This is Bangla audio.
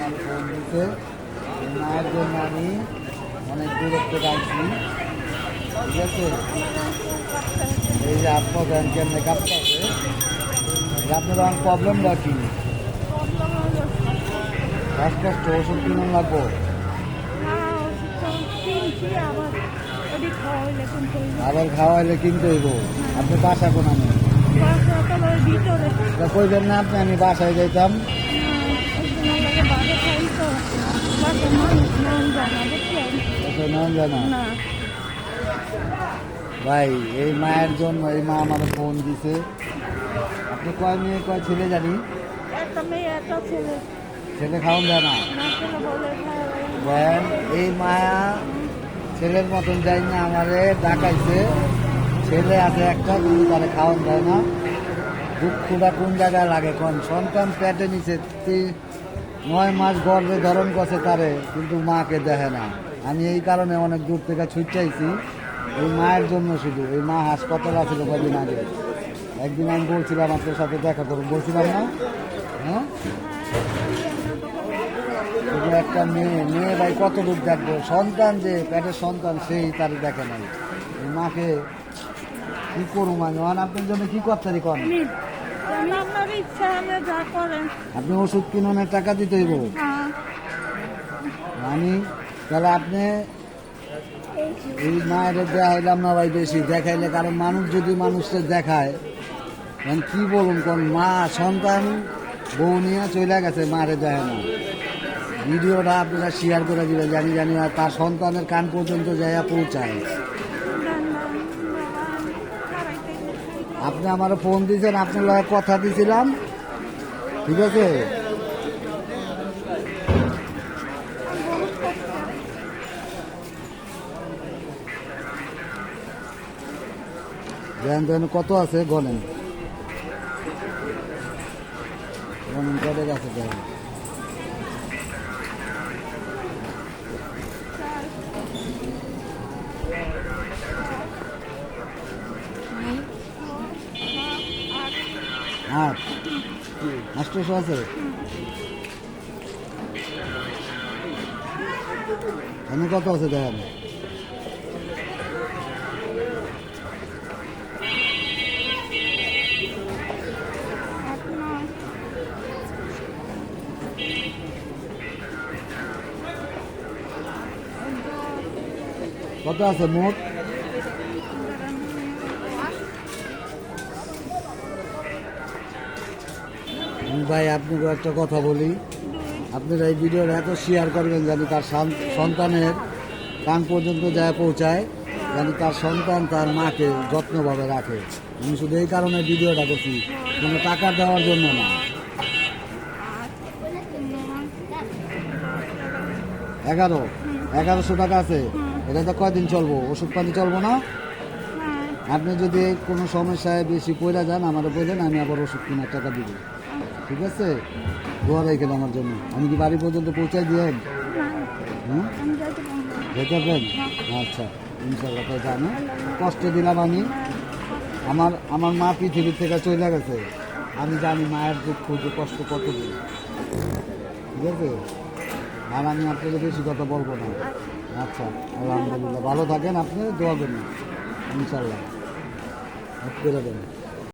আমার ফোন দিতে মায়ের জন্য আমি অনেক দূরত্ব রাখছি, ঠিক আছে। এই যে আপনার ব্যাংক কেমনে কাপড় আছে, আপনার অনেক প্রবলেম রাখি, কষ্ট ওষুধ কিনে লাগবো। আবার খাওয়াইলে কিনতে হইব। আপনি বাসা কোন আমি কইবেন না আপনি, আমি বাসায় যাইতাম। ভাই এই মায়ের জন্য এই মা আমার ফোন দিছে। আপনি কয় মেয়ে কয় ছেলে জানি? ছেলে খাওয়ান যায় না। এই মায়া ছেলের মতন যাই না, আমারে ডাকাইছে। ছেলে আছে একটা, কিন্তু তারে খাওয়ান যায় না। দুঃখটা কোন জায়গায় লাগে কোন? সন্তান পেটে নিচে 9 মাস গর্ভে ধারণ করছে তারে, কিন্তু মাকে দেখে না। আমি এই কারণে অনেক দূর থেকে ছুটাইছি এই মায়ের জন্য। শুধু এই মা হাসপাতাল আছিল কদিন আগে। একদিন আমি বলছিলাম আপনার সাথে দেখা করুন, বলছিলাম না? হ্যাঁ, একটা মেয়ে ভাই কত দূর দেখবো? সন্তান যে পেটের সন্তান, সেই তার দেখে নাই। এই মাকে কি করুম আমি? আপনার জন্য কি করতে করেন? আপনি ওষুধ কিনে টাকা দিতে হইব। আমি তাহলে আপনি এই মায়ের দেখাইলাম না ভাই বেশি দেখাইলে, কারণ মানুষ যদি মানুষকে দেখায় কি বলুন কোন? মা সন্তান বউ নিয়ে চলে গেছে, মারে দেখে না। ভিডিওটা আপনারা শেয়ার করে দিবেন, জানি আর তার সন্তানের কান পর্যন্ত যাইয়া পৌঁছায়। আপনি আমার ফোন দিয়েছেন, আপনার লগে কথা দিয়েছিলাম, ঠিক আছে। কত আছে গনেন, কত আছে দেখেন। আট 800 আছে। এখানে কত আছে দেখেন। কত আছে মোট? ভাই আপনাকে একটা কথা বলি, আপনারা এই ভিডিওটা এত শেয়ার করবেন জানি তার সন্তানের কান পর্যন্ত যায় পৌঁছায়, জানি তার সন্তান তার মাকে যত্নভাবে রাখে। আমি শুধু এই কারণে ভিডিওটা করছি, কোনো টাকা দেওয়ার জন্য না। 1100 টাকা আছে। এটাতে কয়দিন চলবো? ওষুধ পানি চলবো না? আপনি যদি কোনো সমস্যায় বেশি পড়ে যান আমাকে বললেন, আমি আবার ওষুধ কেনার টাকা দিব, ঠিক আছে। দোয়া রেখেন আমার জন্য। আমি কি বাড়ি পর্যন্ত পৌঁছাই দিয়েন? হুম, যেতে পারেন? আচ্ছা, ইনশাল্লাহ। তাই জানি কষ্ট দিলাম আমি। আমার মা পৃথিবীর থেকে চলে গেছে। আমি জানি মায়ের দুঃখ কষ্ট কত দিন, ঠিক আছে। আর আমি আপনাকে বেশি কথা বলবো না। আচ্ছা, আলহামদুলিল্লাহ, ভালো থাকেন। আপনি দোয়া করুন, ইনশাল্লাহ করে দেবেন।